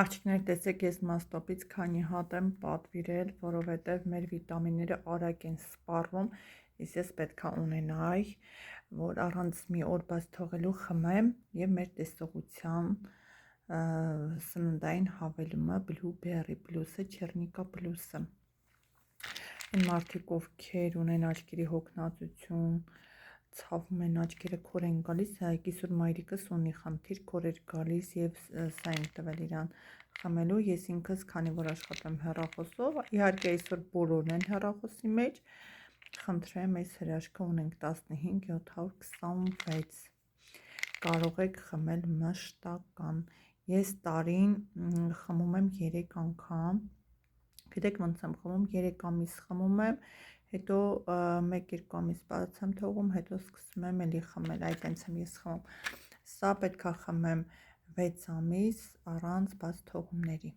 Աղջիկներ, տեսեք, ես մաստոպից քանի հատ եմ պատվիրել, որովհետև մեր վիտամինները արագ են սպառվում, ես պետք է ունենայի, որ առանց մի օր բաց թողելու խմեմ եւ մեր տեսողության սննդային հավելումը Blueberry Plus-ը, Չեռնիկա Plus-ը։ Այն մարդիկ, ովքեր ունեն աչքերի հոգնածություն, ցավում են աչքերը, քոր են գալիս, կիսուր մայրիկս ունի խնդիր, քոր էր գալիս եւ սա եմ տվել իրան խմելու, ես ինքս քանի որ աշխատում հեռախոսով, իհարկե այսօր բոլորն են հեռախոսի մեջ, խնդրեմ այս հրաշքը ունենք 15726, կարող եք խմել մշտական, ես տարին խմում եմ 3 անգամ, գիտեք ոնց եմ խմում, 3 ամիս խմում եմ, հետո 1-2 ամիս բաց եմ թողում, հետո սկսում եմ էլի խմել, այտենց եմ ես խմում, սա պետք է խմեմ 6 ամիս առանց բաց թողումների։